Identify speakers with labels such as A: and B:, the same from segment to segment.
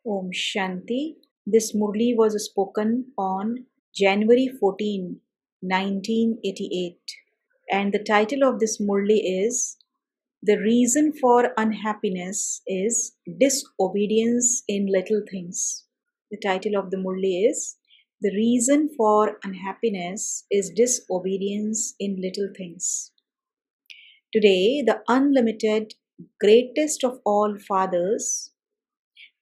A: Om Shanti. This Murli was spoken on January 14, 1988. And the title of this Murli is The Reason for Unhappiness is Disobedience in Little Things. The title of the Murli is The Reason for Unhappiness is Disobedience in Little Things. Today, the unlimited, greatest of all fathers,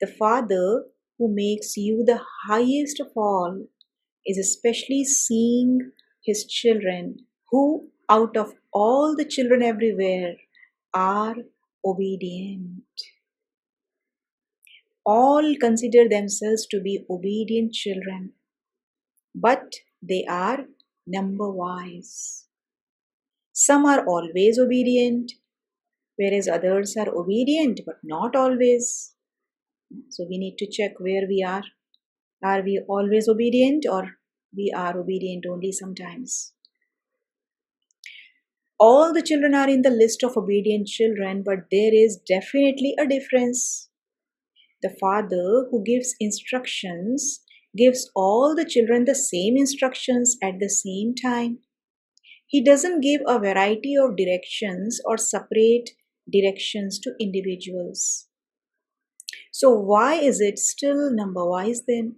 A: the Father who makes you the highest of all, is especially seeing his children who, out of all the children everywhere, are obedient. All consider themselves to be obedient children, but they are number wise. Some are always obedient, whereas others are obedient but not always. So we need to check where we are. Are we always obedient or we are obedient only sometimes? All the children are in the list of obedient children, but there is definitely a difference. The father who gives instructions gives all the children the same instructions at the same time. He doesn't give a variety of directions or separate directions to individuals. So why is it still number wise then?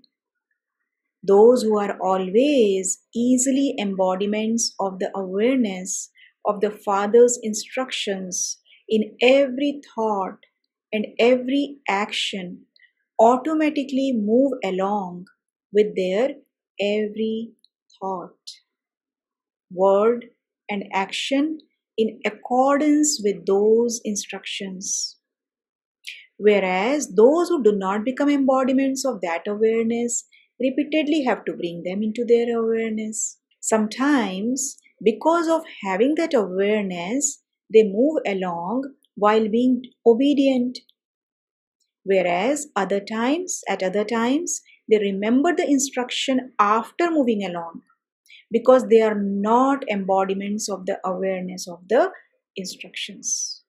A: Those who are always easily embodiments of the awareness of the Father's instructions in every thought and every action automatically move along with their every thought, word, and action in accordance with those instructions. Whereas those who do not become embodiments of that awareness repeatedly have to bring them into their awareness. Sometimes, because of having that awareness, they move along while being obedient. Whereas at other times, they remember the instruction after moving along because they are not embodiments of the awareness of the instructions.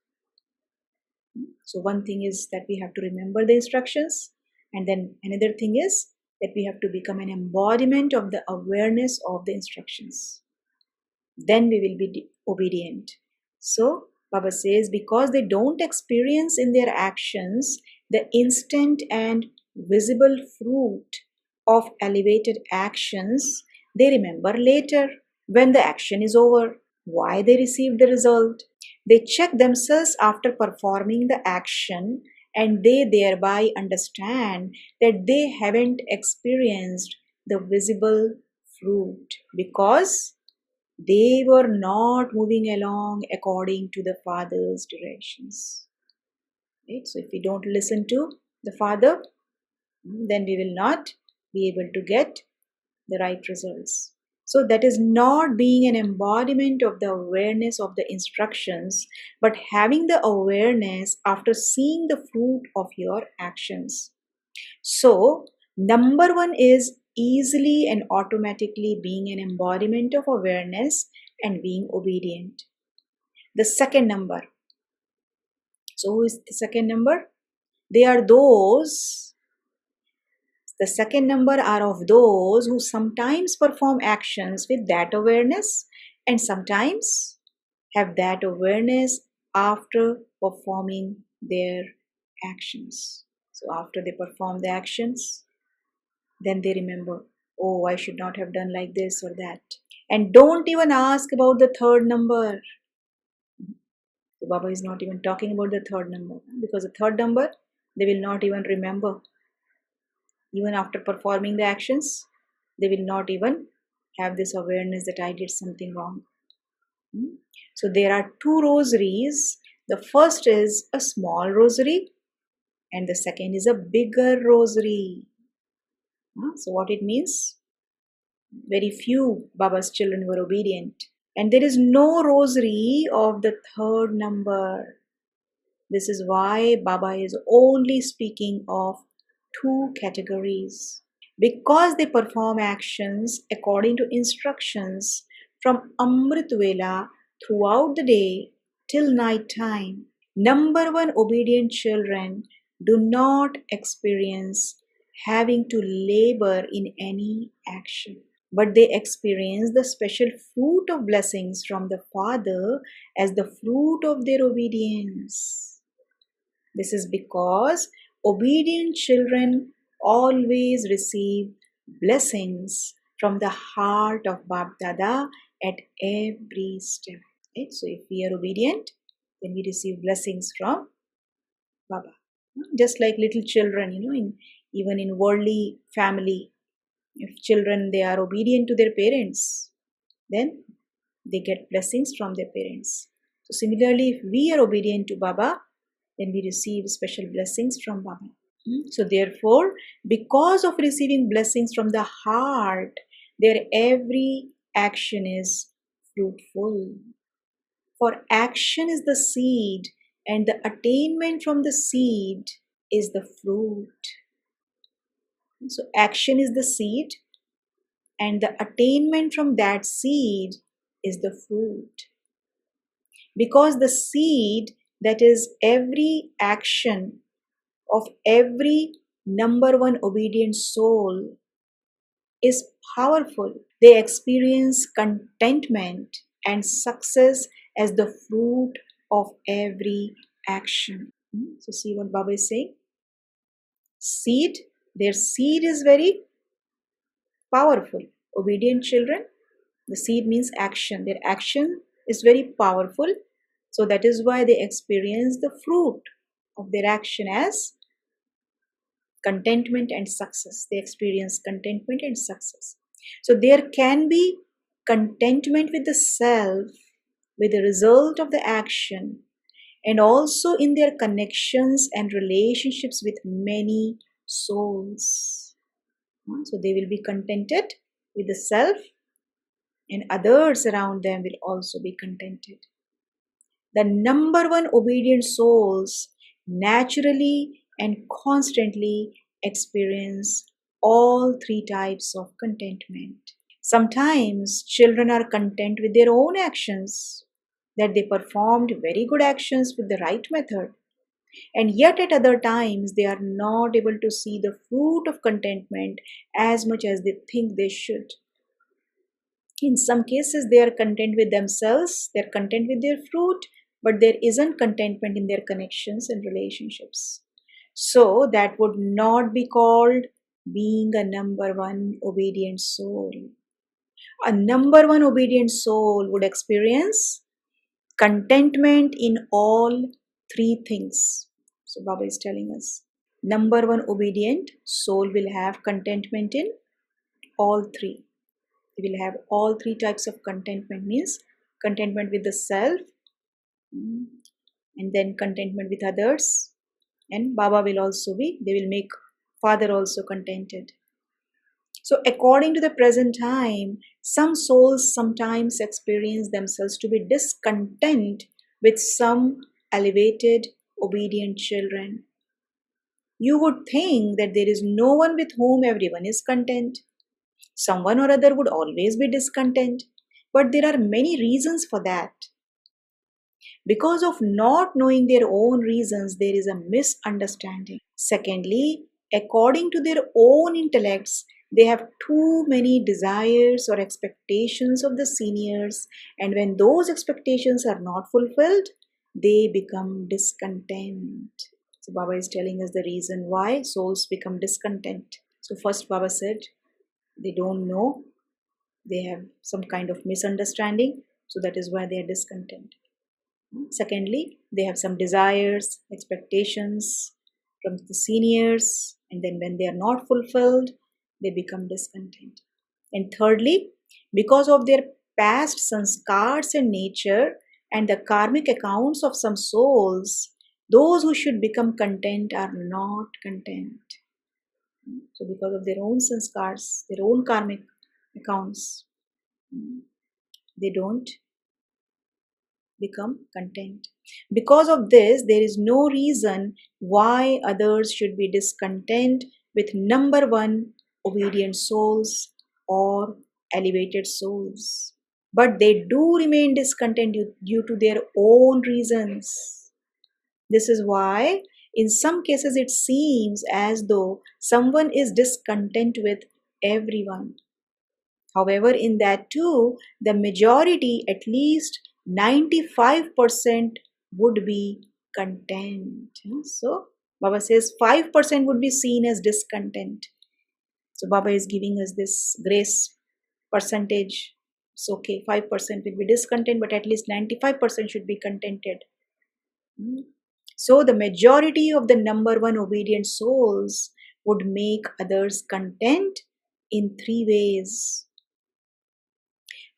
A: So one thing is that we have to remember the instructions, and then another thing is that we have to become an embodiment of the awareness of the instructions. Then we will be obedient. So Baba says, because they don't experience in their actions the instant and visible fruit of elevated actions, they remember later when the action is over why they received the result. They check themselves after performing the action, and they thereby understand that they haven't experienced the visible fruit because they were not moving along according to the Father's directions. Right? So if we don't listen to the Father, then we will not be able to get the right results. So that is not being an embodiment of the awareness of the instructions, but having the awareness after seeing the fruit of your actions. So number one is easily and automatically being an embodiment of awareness and being obedient. The second number. So who is the second number? They are those. The second number are of those who sometimes perform actions with that awareness and sometimes have that awareness after performing their actions. So after they perform the actions, then they remember, oh, I should not have done like this or that. And don't even ask about the third number. So Baba is not even talking about the third number because the third number, they will not even remember. Even after performing the actions, they will not even have this awareness that I did something wrong. So there are two rosaries. The first is a small rosary and the second is a bigger rosary. So what it means? Very few Baba's children were obedient. And there is no rosary of the third number. This is why Baba is only speaking of two categories. Because they perform actions according to instructions from Amrit Vela throughout the day till night time. Number one obedient children do not experience having to labor in any action, but they experience the special fruit of blessings from the Father as the fruit of their obedience. This is because obedient children always receive blessings from the heart of Bab Dada at every step. Okay? So if we are obedient, then we receive blessings from Baba. Just like little children, even in worldly family, if children they are obedient to their parents, then they get blessings from their parents. So similarly, if we are obedient to Baba, then we receive special blessings from Baba. So therefore, because of receiving blessings from the heart, their every action is fruitful. For action is the seed, and the attainment from the seed is the fruit. So action is the seed, and the attainment from that seed is the fruit. Because the seed, that is every action of every number one obedient soul, is powerful. They experience contentment and success as the fruit of every action. So see what Baba is saying? Seed, their seed is very powerful. Obedient children, the seed means action. Their action is very powerful. So that is why they experience the fruit of their action as contentment and success. They experience contentment and success. So there can be contentment with the self, with the result of the action, and also in their connections and relationships with many souls. So they will be contented with the self, and others around them will also be contented. The number one obedient souls naturally and constantly experience all three types of contentment. Sometimes children are content with their own actions, that they performed very good actions with the right method, and yet at other times they are not able to see the fruit of contentment as much as they think they should. In some cases, they are content with themselves, they are content with their fruit, but there isn't contentment in their connections and relationships. So, that would not be called being a number one obedient soul. A number one obedient soul would experience contentment in all three things. So, Baba is telling us number one obedient soul will have contentment in all three. They will have all three types of contentment, means contentment with the self, and then contentment with others, and Baba will also be, they will make Father also contented. So according to the present time, some souls sometimes experience themselves to be discontent with some elevated obedient children. You would think that there is no one with whom everyone is content. Someone or other would always be discontent, but there are many reasons for that. Because of not knowing their own reasons, there is a misunderstanding. Secondly, according to their own intellects, they have too many desires or expectations of the seniors, and when those expectations are not fulfilled, they become discontent. So, Baba is telling us the reason why souls become discontent. So, first, Baba said they don't know, they have some kind of misunderstanding, so that is why they are discontent. Secondly, they have some desires, expectations from the seniors, and then when they are not fulfilled, they become discontent. And thirdly, because of their past sanskars and nature and the karmic accounts of some souls, those who should become content are not content. So, because of their own sanskars, their own karmic accounts, they don't become content. Because of this, there is no reason why others should be discontent with number one obedient souls or elevated souls. But they do remain discontent due to their own reasons. This is why In some cases, it seems as though someone is discontent with everyone. However, in that too, the majority, at least 95%, would be content. So, Baba says 5% would be seen as discontent. So, Baba is giving us this grace percentage. It's okay, 5% will be discontent, but at least 95% should be contented. So, the majority of the number one obedient souls would make others content in three ways.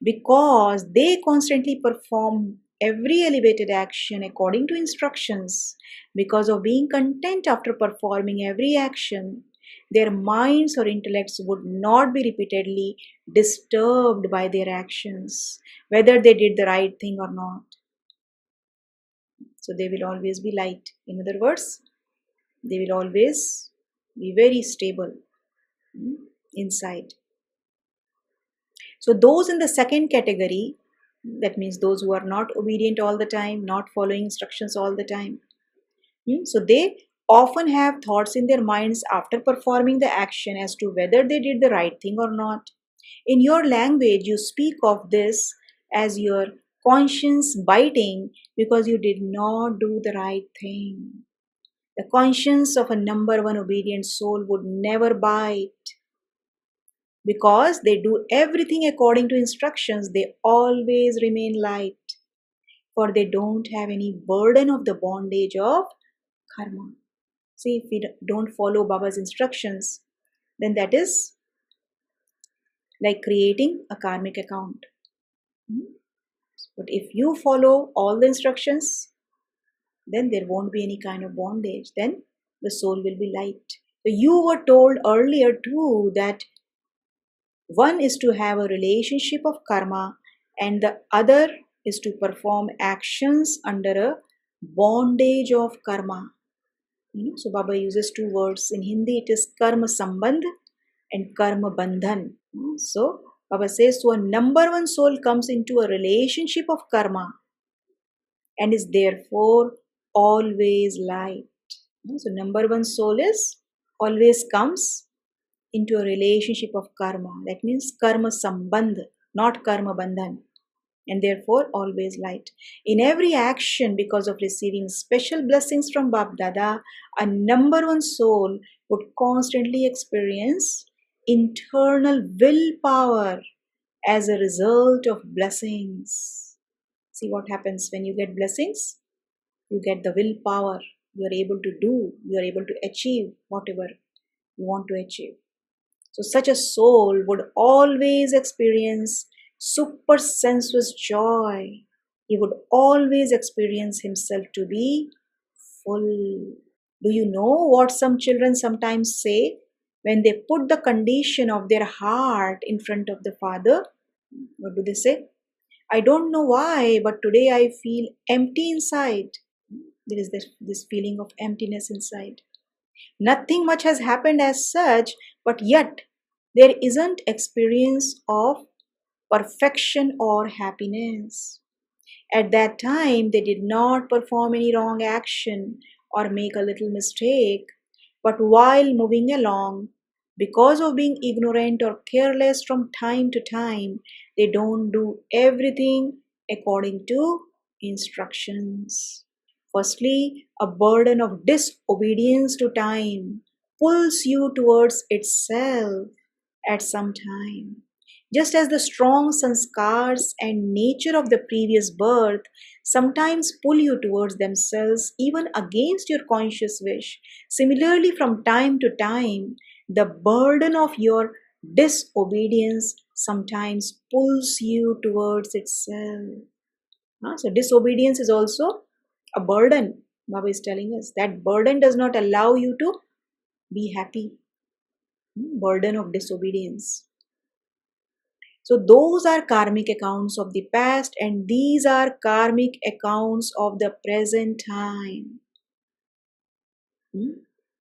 A: Because they constantly perform every elevated action according to instructions. Because of being content after performing every action, their minds or intellects would not be repeatedly disturbed by their actions, whether they did the right thing or not. So they will always be light. In other words, they will always be very stable inside. So those in the second category, that means those who are not obedient all the time, not following instructions all the time. So they often have thoughts in their minds after performing the action as to whether they did the right thing or not. In your language, you speak of this as your conscience biting because you did not do the right thing. The conscience of a number one obedient soul would never bite. Because they do everything according to instructions, they always remain light. For they don't have any burden of the bondage of karma. See, if we don't follow Baba's instructions, then that is like creating a karmic account. But if you follow all the instructions, then there won't be any kind of bondage. Then the soul will be light. So you were told earlier too that one is to have a relationship of karma and the other is to perform actions under a bondage of karma. So Baba uses two words. In Hindi it is karma sambandh and karma bandhan. So Baba says, so a number one soul comes into a relationship of karma and is therefore always light. So number one soul is always comes into a relationship of karma. That means karma sambandh, not karma bandhan, and therefore always light. In every action, because of receiving special blessings from Bab Dada, a number one soul would constantly experience internal willpower as a result of blessings. See what happens when you get blessings? You get the willpower. You are able to do, you are able to achieve whatever you want to achieve. So such a soul would always experience super sensuous joy. He would always experience himself to be full. Do you know what some children sometimes say when they put the condition of their heart in front of the Father? What do they say? I don't know why, but today I feel empty inside. There is this feeling of emptiness inside. Nothing much has happened as such, but yet there isn't experience of perfection or happiness. At that time, they did not perform any wrong action or make a little mistake, but while moving along, because of being ignorant or careless from time to time, they don't do everything according to instructions. Firstly, a burden of disobedience to time pulls you towards itself at some time. Just as the strong sanskars and nature of the previous birth sometimes pull you towards themselves even against your conscious wish, similarly, from time to time, the burden of your disobedience sometimes pulls you towards itself. So, disobedience is also a burden. Baba is telling us that burden does not allow you to be happy. Burden of disobedience. So those are karmic accounts of the past and these are karmic accounts of the present time.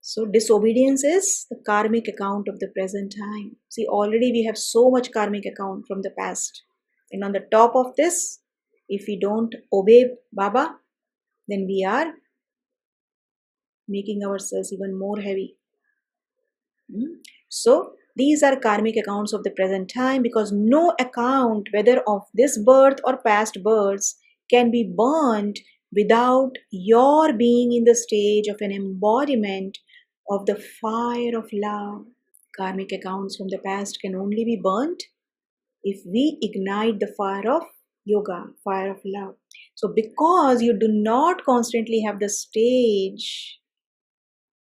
A: So disobedience is the karmic account of the present time. See, already we have so much karmic account from the past. And on the top of this, if we don't obey Baba, then we are making ourselves even more heavy. So, these are karmic accounts of the present time because no account, whether of this birth or past births, can be burnt without your being in the stage of an embodiment of the fire of love. Karmic accounts from the past can only be burnt if we ignite the fire of yoga, fire of love. So, because you do not constantly have the stage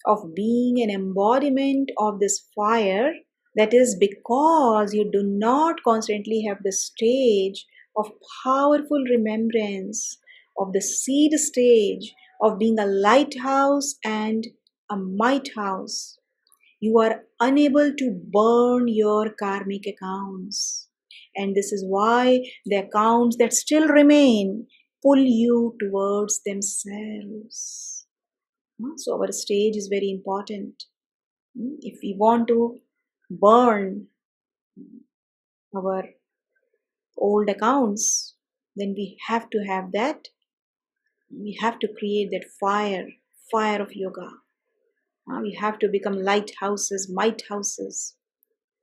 A: of being an embodiment of this fire, that is because you do not constantly have the stage of powerful remembrance, of the seed stage of being a lighthouse and a might house. You are unable to burn your karmic accounts. And this is why the accounts that still remain pull you towards themselves. So, our stage is very important. If we want to burn our old accounts, then we have to have that. We have to create that fire of yoga. We have to become lighthouses, might houses.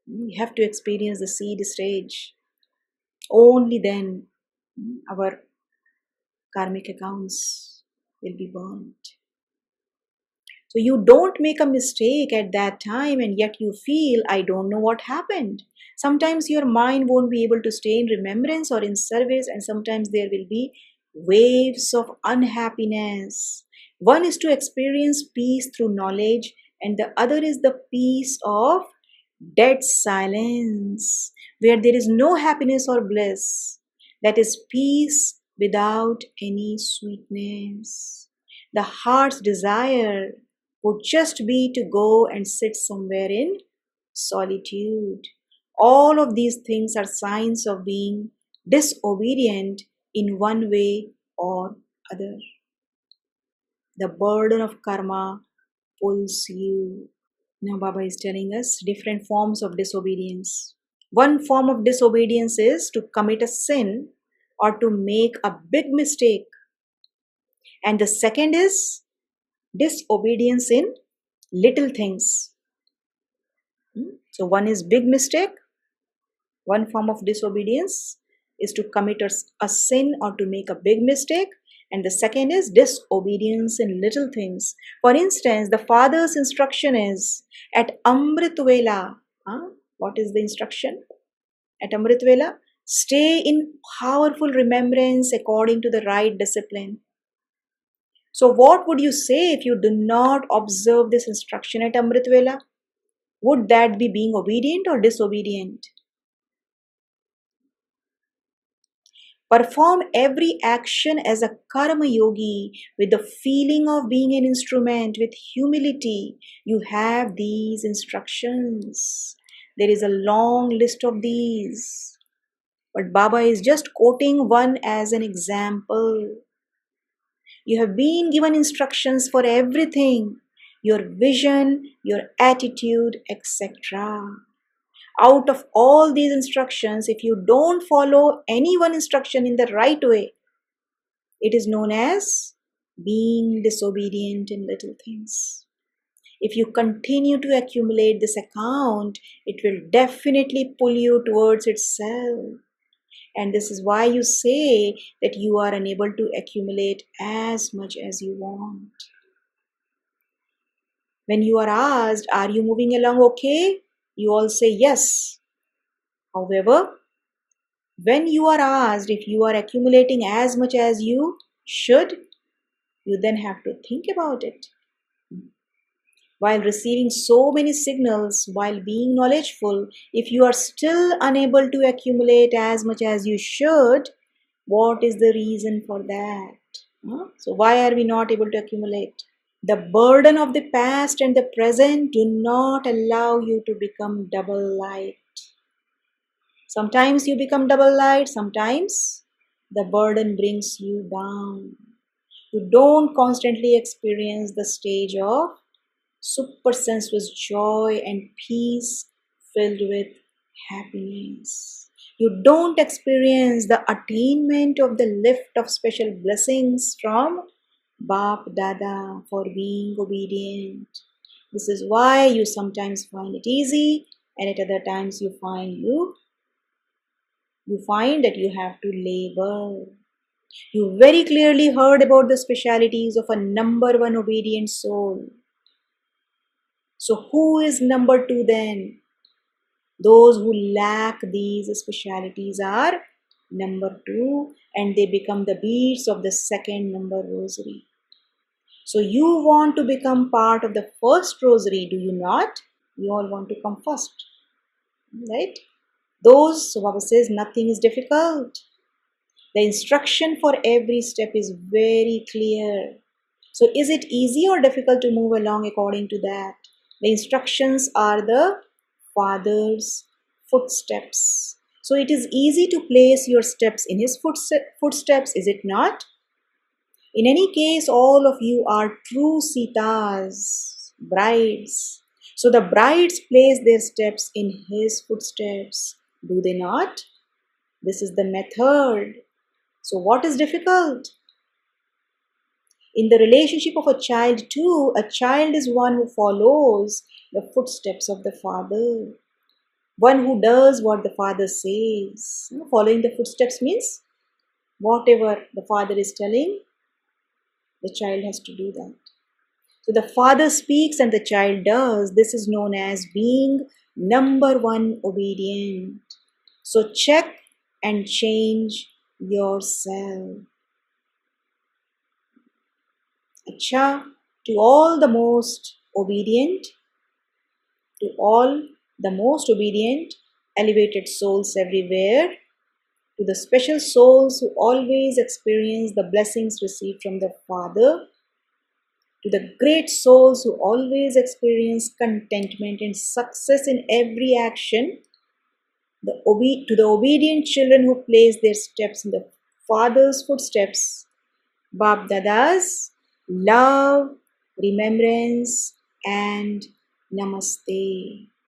A: We have to experience the seed stage. Only then our karmic accounts will be burnt. So you don't make a mistake at that time and yet you feel, I don't know what happened. Sometimes your mind won't be able to stay in remembrance or in service, and sometimes there will be waves of unhappiness. One is to experience peace through knowledge, and the other is the peace of dead silence, where there is no happiness or bliss. That is peace without any sweetness. The heart's desire would just be to go and sit somewhere in solitude. All of these things are signs of being disobedient in one way or other. The burden of karma pulls you. Now, Baba is telling us different forms of disobedience. One form of disobedience is to commit a sin or to make a big mistake. And the second is disobedience in little things. So, one is big mistake. One form of disobedience is to commit a sin or to make a big mistake. And the second is disobedience in little things. For instance, the father's instruction is at Amrit Vela. What is the instruction? At Amrit Vela, stay in powerful remembrance according to the right discipline. So, what would you say if you do not observe this instruction at Amrit Vela? Would that be being obedient or disobedient? Perform every action as a karma yogi with the feeling of being an instrument, with humility. You have these instructions. There is a long list of these. But Baba is just quoting one as an example. You have been given instructions for everything, your vision, your attitude, etc. Out of all these instructions, if you don't follow any one instruction in the right way, it is known as being disobedient in little things. If you continue to accumulate this account, it will definitely pull you towards itself. And this is why you say that you are unable to accumulate as much as you want. When you are asked, are you moving along okay? You all say yes. However, when you are asked if you are accumulating as much as you should, you then have to think about it. While receiving so many signals, while being knowledgeful, if you are still unable to accumulate as much as you should, what is the reason for that? So, why are we not able to accumulate? The burden of the past and the present do not allow you to become double light. Sometimes you become double light, sometimes the burden brings you down. You don't constantly experience the stage of super sensuous joy and peace filled with happiness. You don't experience the attainment of the lift of special blessings from Baap Dada for being obedient. This is why you sometimes find it easy and at other times you find that you have to labor. You very clearly heard about the specialities of a number one obedient soul. So who is number two then? Those who lack these specialities are number two and they become the beads of the second number rosary. So you want to become part of the first rosary, do you not? You all want to come first, right? So Baba says nothing is difficult. The instruction for every step is very clear. So is it easy or difficult to move along according to that? The instructions are the Father's footsteps. So it is easy to place your steps in his footsteps, is it not? In any case, all of you are true Sitas, brides. So the brides place their steps in his footsteps, do they not? This is the method. So what is difficult? In the relationship of a child too, a child is one who follows the footsteps of the father. One who does what the father says. Following the footsteps means whatever the father is telling, the child has to do that. So the father speaks and the child does. This is known as being number one obedient. So check and change yourself. Acha, to all the most obedient, elevated souls everywhere, to the special souls who always experience the blessings received from the Father, to the great souls who always experience contentment and success in every action, to the obedient children who place their steps in the Father's footsteps, Bap Dada's love, remembrance, and namaste.